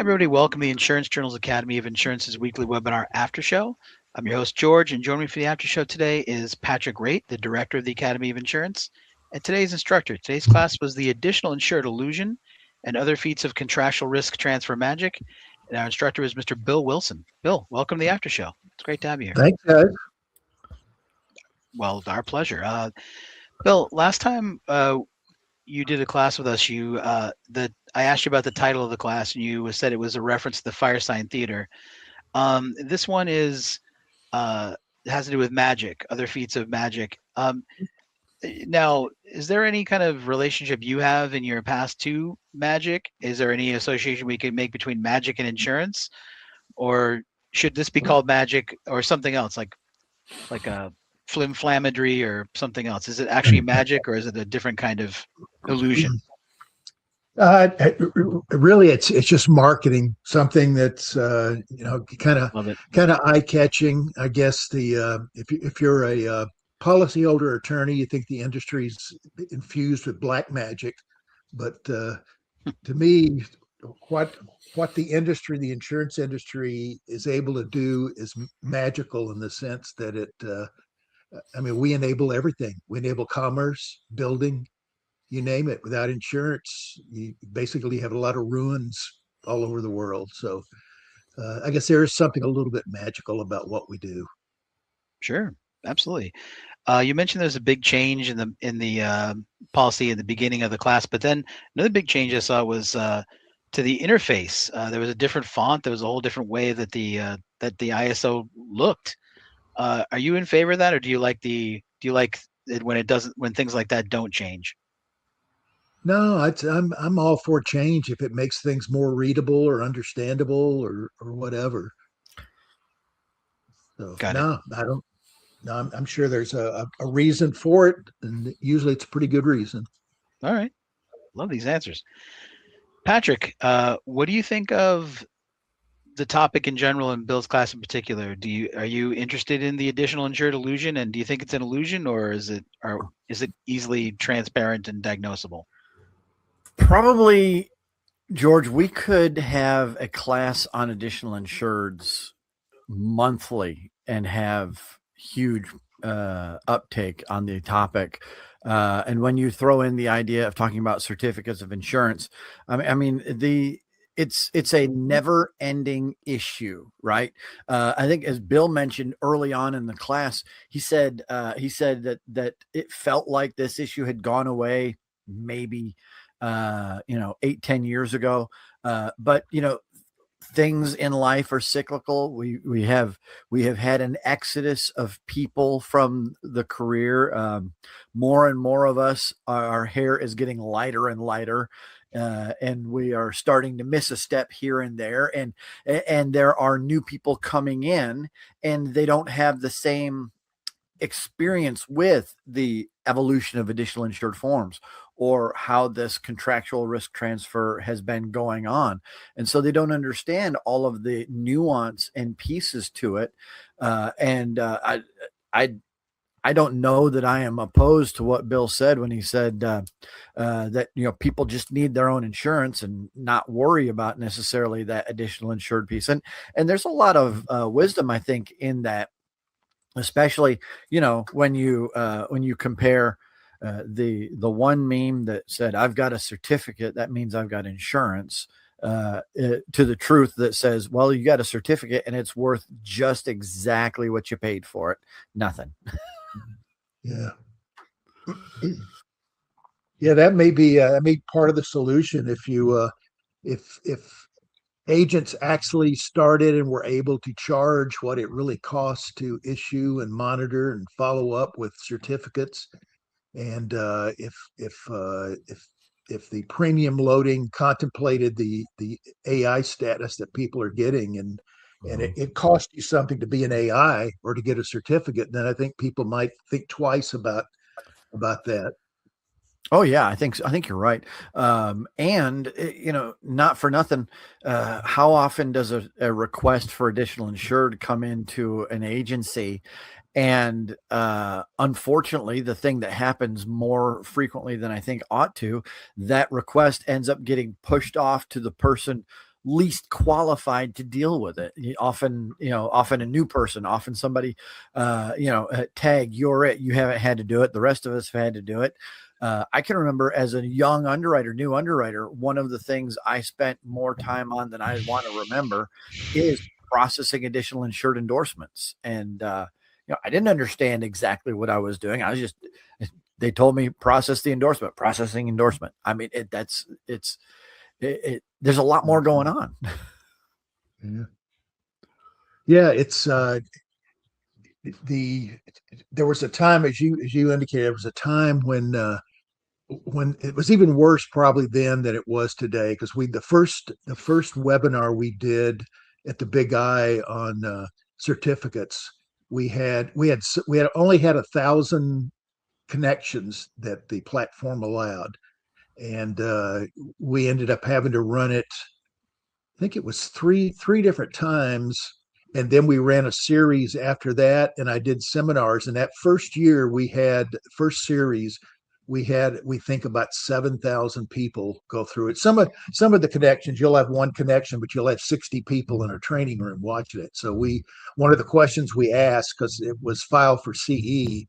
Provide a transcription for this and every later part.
everybody. Welcome to the Insurance Journal's Academy of Insurance's weekly webinar after show. I'm your host, George, and joining me for the after show today is Patrick Wraight, the director of the Academy of Insurance, and today's instructor. Today's class was the additional insured illusion and other feats of contractual risk transfer magic. And our instructor is Mr. Bill Wilson. Bill, welcome to the after show. It's great to have you here. Thanks, guys. Well, our pleasure. Bill, last time you did a class with us, I asked you about the title of the class, and you said it was a reference to the Firesign Theater. This one has to do with magic, other feats of magic. Now, is there any kind of relationship you have in your past to magic? Is there any association we could make between magic and insurance, or should this be called magic or something else, like a flimflammadry or something else? Is it actually magic, or is it a different kind of illusion? Really, it's just marketing, something that's kind of eye catching. I guess if you're a policyholder attorney, you think the industry's infused with black magic, but to me, what the insurance industry is able to do is magical in the sense that we enable everything. We enable commerce, building, you name it. Without insurance, you basically have a lot of ruins all over the world. So I guess there is something a little bit magical about what we do. Sure, absolutely. You mentioned there's a big change in the policy at the beginning of the class, but then another big change I saw was to the interface. There was a different font. There was a whole different way that the ISO looked. Are you in favor of that, or do you like it when things like that don't change? No, I'm all for change if it makes things more readable or understandable or whatever. So Got it. no, I don't. No, I'm sure there's a reason for it, and usually it's a pretty good reason. All right, love these answers, Patrick. What do you think of the topic in general and Bill's class in particular? Are you interested in the additional insured illusion, and do you think it's an illusion, or is it easily transparent and diagnosable? Probably, George, we could have a class on additional insureds monthly and have huge uptake on the topic. And when you throw in the idea of talking about certificates of insurance, it's a never-ending issue, right? I think, as Bill mentioned early on in the class, he said that it felt like this issue had gone away maybe 8-10 years ago. But things in life are cyclical. We have had an exodus of people from the career. More and more of us, our hair is getting lighter and lighter. And we are starting to miss a step here and there, and there are new people coming in, and they don't have the same experience with the evolution of additional insured forms or how this contractual risk transfer has been going on. And so they don't understand all of the nuance and pieces to it. I don't know that I am opposed to what Bill said when he said that people just need their own insurance and not worry about necessarily that additional insured piece. And there's a lot of wisdom, I think, in that, especially when you compare the one meme that said, "I've got a certificate, that means I've got insurance," to the truth that says, well, you got a certificate and it's worth just exactly what you paid for it, nothing. Yeah. Yeah, that may be part of the solution. If agents actually started and were able to charge what it really costs to issue and monitor and follow up with certificates, and if the premium loading contemplated the AI status that people are getting, and it costs you something to be an AI or to get a certificate, then I think people might think twice about that. Oh yeah, I think you're right. And not for nothing, how often does a request for additional insured come into an agency? And unfortunately, the thing that happens more frequently than I think ought to, that request ends up getting pushed off to the person least qualified to deal with it. Often a new person, often somebody, tag, you're it. You haven't had to do it. The rest of us have had to do it. I can remember as a new underwriter, one of the things I spent more time on than I want to remember is processing additional insured endorsements. And, I didn't understand exactly what I was doing. They told me processing endorsement. I mean, there's a lot more going on. Yeah. It's, there was a time, as you indicated, there was a time when it was even worse probably then than it was today. Because the first webinar we did at the Big I on certificates, we had only had 1,000 connections that the platform allowed, and we ended up having to run it. I think it was three different times, and then we ran a series after that, and I did seminars. And that first year first series, we think about 7,000 people go through it. Some of the connections, you'll have one connection, but you'll have 60 people in a training room watching it. So one of the questions we asked, because it was filed for CE,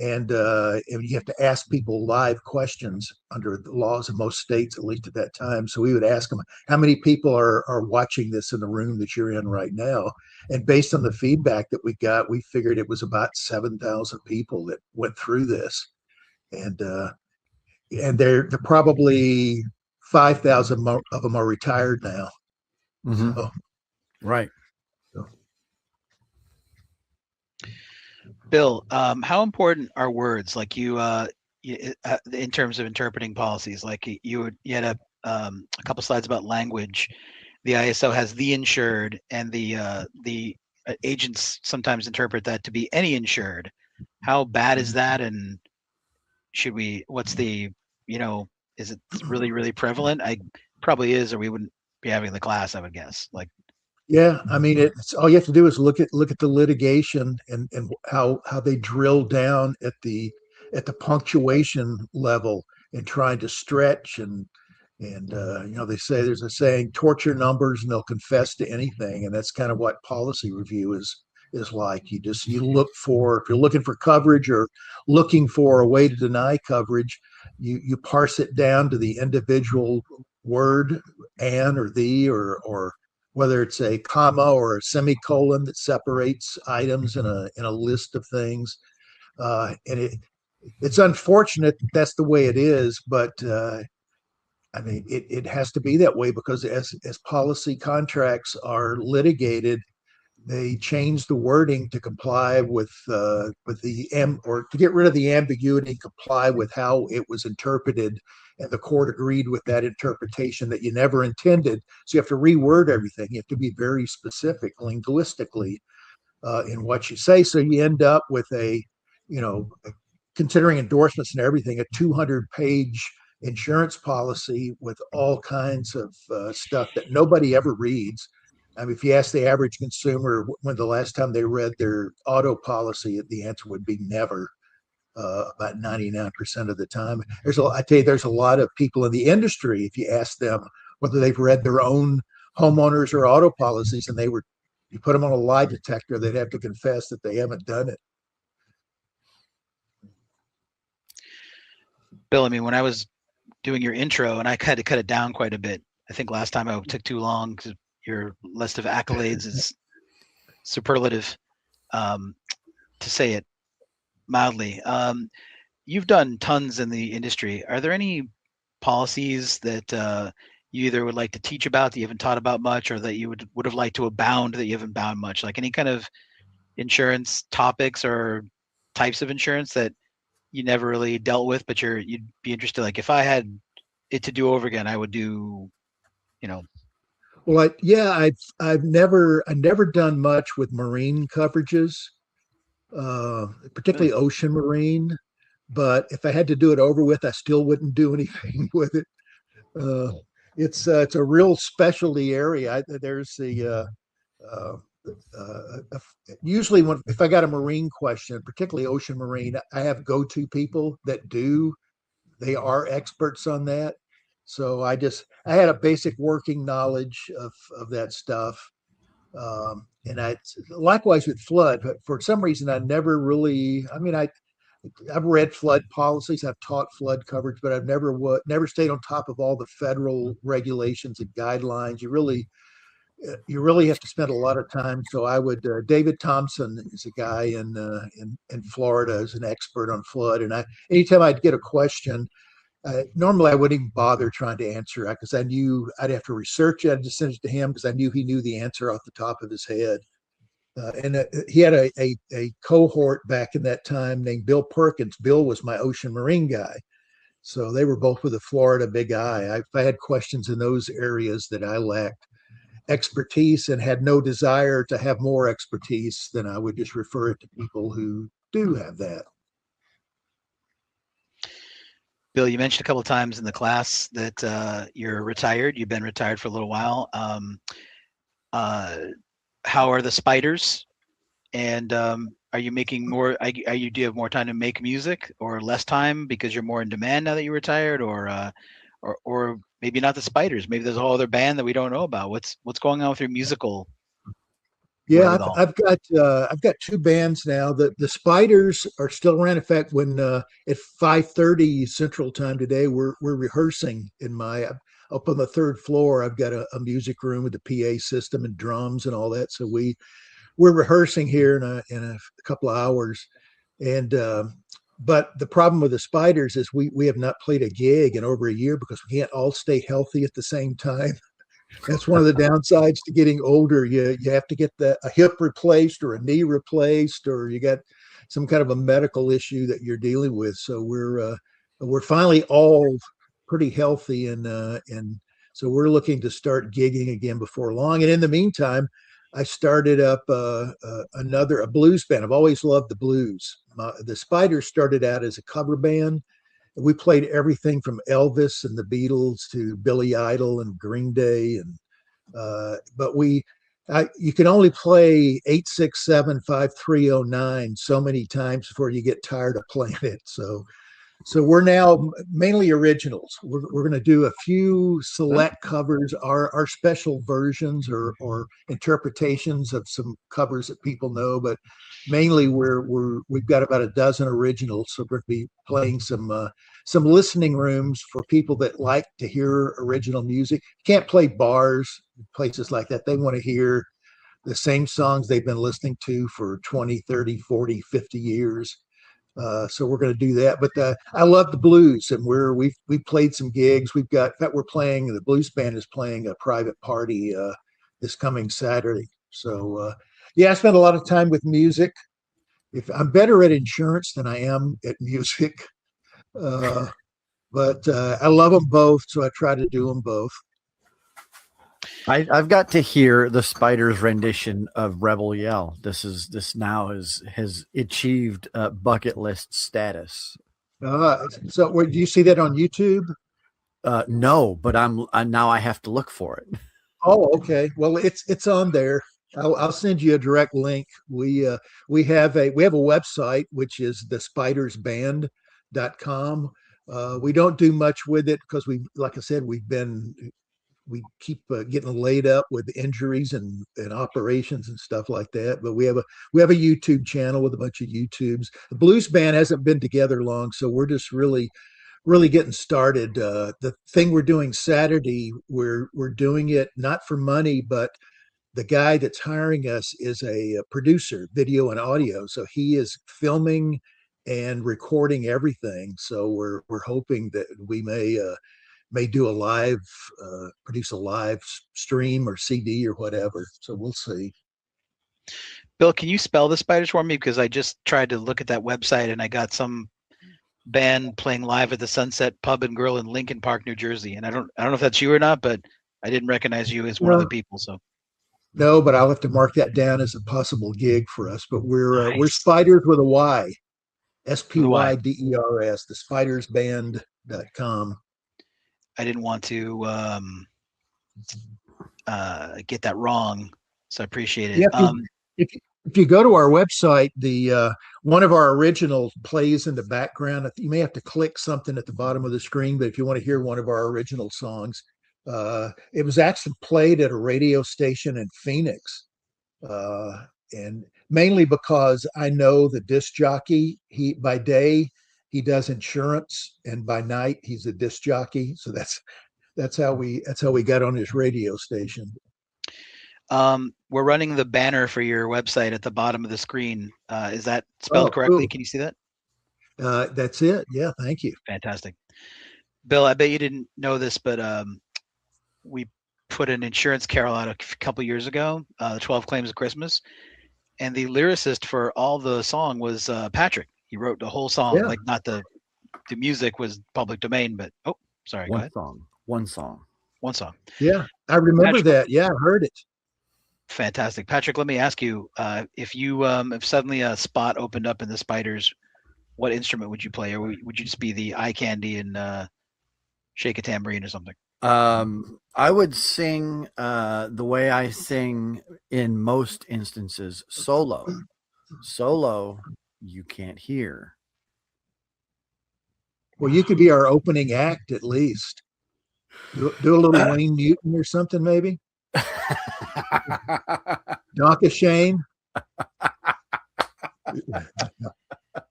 and you have to ask people live questions under the laws of most states, at least at that time. So we would ask them, how many people are watching this in the room that you're in right now? And based on the feedback that we got, we figured it was about 7,000 people that went through this. And they're probably 5,000 of them are retired now. Mm-hmm. So, right. So. Bill, how important are words? Like in terms of interpreting policies, like you had a couple slides about language. The ISO has the insured, and the agents sometimes interpret that to be any insured. How bad is that? And what's the, is it really, really prevalent? I probably is, or we wouldn't be having the class, I would guess. Like, yeah, I mean, it's all you have to do is look at the litigation and how they drill down at the punctuation level and trying to stretch and they say, there's a saying, torture numbers and they'll confess to anything, and that's kind of what policy review is like. You look for, if you're looking for coverage or looking for a way to deny coverage, you parse it down to the individual word, and or the or whether it's a comma or a semicolon that separates items in a list of things. And it's unfortunate that that's the way it is, but I mean, it has to be that way, because as policy contracts are litigated, they change the wording to comply with or to get rid of the ambiguity, comply with how it was interpreted, and the court agreed with that interpretation that you never intended. So you have to reword everything. You have to be very specific linguistically in what you say. So you end up with considering endorsements and everything, a 200-page insurance policy with all kinds of stuff that nobody ever reads. I mean, if you ask the average consumer when the last time they read their auto policy, the answer would be never. About 99% of the time. I tell you, there's a lot of people in the industry, if you ask them whether they've read their own homeowners or auto policies, and you put them on a lie detector, they'd have to confess that they haven't done it. Bill, I mean, when I was doing your intro, and I had to cut it down quite a bit. I think last time I took too long because your list of accolades is superlative, to say it mildly. You've done tons in the industry. Are there any policies that you either would like to teach about that you haven't taught about much, or that you would have liked to abound that you haven't bound much? Like any kind of insurance topics or types of insurance that you never really dealt with, but you'd be interested. Like if I had it to do over again, I would do, Well, I've never done much with marine coverages, particularly ocean marine. But if I had to do it over with, I still wouldn't do anything with it. It's a real specialty area. There's usually if I got a marine question, particularly ocean marine, I have go-to people that do. They are experts on that. So I had a basic working knowledge of that stuff. And I likewise with flood, but for some reason I never really, I mean, I've read flood policies, I've taught flood coverage, but I've never stayed on top of all the federal regulations and guidelines. You really have to spend a lot of time. So I would David Thompson is a guy in Florida, is an expert on flood, and anytime I'd get a question, normally I wouldn't even bother trying to answer it because I knew I'd have to research it. I'd just send it to him because I knew he knew the answer off the top of his head. And he had a cohort back in that time named Bill Perkins. Bill was my ocean marine guy. So they were both with the Florida Big Eye. If I had questions in those areas that I lacked expertise and had no desire to have more expertise, then I would just refer it to people who do have that. Bill, you mentioned a couple of times in the class that you're retired. You've been retired for a little while. How are the spiders? And are you making more? Do you have more time to make music or less time because you're more in demand now that you're retired, or maybe not the spiders? Maybe there's a whole other band that we don't know about. What's going on with your musical? Yeah, I've got two bands now. The Spiders are still around. In fact, when at 5:30 Central Time today, we're rehearsing in my up on the third floor. I've got a music room with a PA system and drums and all that. So we're rehearsing here in a couple of hours. And but the problem with the Spiders is we have not played a gig in over a year because we can't all stay healthy at the same time. That's one of the downsides to getting older. You have to get a hip replaced or a knee replaced, or you got some kind of a medical issue that you're dealing with. So we're finally all pretty healthy, and so we're looking to start gigging again before long. And in the meantime, I started up a blues band. I've always loved the blues. The Spiders started out as a cover band. We played everything from Elvis and the Beatles to Billy Idol and Green Day, and but you can only play 867-5309 so many times before you get tired of playing it. So we're now mainly originals. We're going to do a few select covers, our special versions or interpretations of some covers that people know, but mainly we've got about a dozen originals. So we're going to be playing some listening rooms for people that like to hear original music. Can't play bars, places like that. They want to hear the same songs they've been listening to for 20, 30, 40, 50 years. So we're going to do that. But I love the blues, and we've played some gigs. In fact, the blues band is playing a private party this coming Saturday. So yeah, I spend a lot of time with music. If I'm better at insurance than I am at music, but I love them both, so I try to do them both. I've got to hear the Spiders' rendition of Rebel Yell. This now has achieved bucket list status. So do you see that on YouTube? No, but now I have to look for it. Oh, okay. Well, it's on there. I'll send you a direct link. We have a website, which is thespidersband.com. We don't do much with it because like I said, we keep getting laid up with injuries and operations and stuff like that. But we have a YouTube channel with a bunch of YouTubes. The blues band hasn't been together long, so we're just really getting started. The thing we're doing Saturday, we're doing it not for money, but the guy that's hiring us is a producer, video and audio. So he is filming and recording everything. So we're hoping that we may do produce a live stream or CD or whatever. So we'll see. Bill, can you spell the Spiders for me? Because I just tried to look at that website and I got some band playing live at the Sunset Pub and Grill in Lincoln Park, New Jersey. And I don't know if that's you or not, but I didn't recognize you as one of the people. So no, but I'll have to mark that down as a possible gig for us. But we're Spiders with a Y, SPYDERS, thespidersband.com. I didn't want to get that wrong, so I appreciate it. Yeah, if you go to our website, the one of our originals plays in the background. You may have to click something at the bottom of the screen, but if you want to hear one of our original songs, it was actually played at a radio station in Phoenix, and mainly because I know the disc jockey. He by day he does insurance, and by night he's a disc jockey. So that's how we got on his radio station. We're running the banner for your website at the bottom of the screen. Is that spelled correctly? Cool. Can you see that? That's it. Yeah, thank you. Fantastic. Bill, I bet you didn't know this, but we put an insurance carol out a couple years ago, 12 Claims of Christmas, and the lyricist for all the song was Patrick. He wrote the whole song, Yeah. like not the music was public domain, but sorry, go ahead. One song. Yeah, I remember Patrick, that. Yeah, I heard it. Fantastic. Patrick, let me ask you, if you if suddenly a spot opened up in the Spiders, what instrument would you play? Or would you just be the eye candy and shake a tambourine or something? I would sing the way I sing in most instances, solo. Solo, you can't hear. Well, you could be our opening act at least. Do a little Wayne Newton or something, maybe. Donka Shane.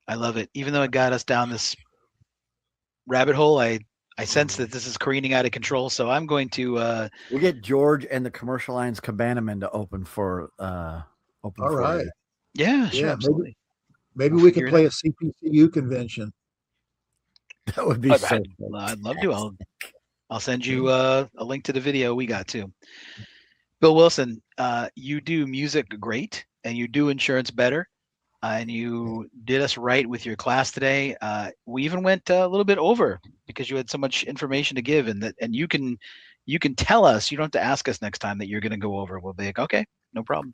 I love it. Even though it got us down this rabbit hole, I sense that this is careening out of control. So I'm going to we'll get George and the Commercial Lines Cabanaman to open for All right. You. Yeah, sure, absolutely. Maybe we could play a CPCU convention. That would be I'd love to. I'll send you a link to the video we got too. Bill Wilson, you do music great, and you do insurance better, and you did us right with your class today. We even went a little bit over because you had so much information to give, and you can tell us. You don't have to ask us next time that you're going to go over. We'll be like, okay, no problem.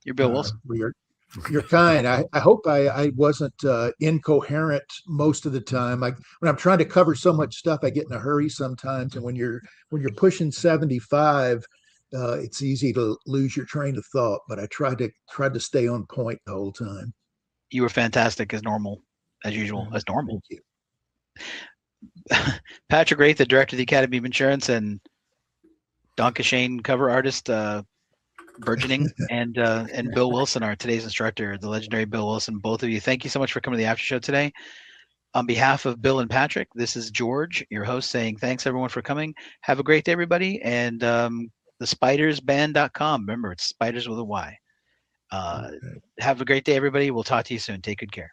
You're Bill Wilson. You're kind. I hope I wasn't incoherent most of the time. When I'm trying to cover so much stuff, I get in a hurry sometimes. And when you're pushing 75, it's easy to lose your train of thought. But I tried to stay on point the whole time. You were fantastic as usual. Thank you. Patrick Wraight, the director of the Academy of Insurance, and Donka Shane, cover artist, burgeoning, and Bill Wilson, our today's instructor, the legendary Bill Wilson. Both of you, thank you so much for coming to the after show today. On behalf of Bill and Patrick, this is George, your host, saying thanks everyone for coming. Have a great day, everybody, and thespidersband.com. Remember, it's spiders with a Y. Have a great day, everybody. We'll talk to you soon. Take good care.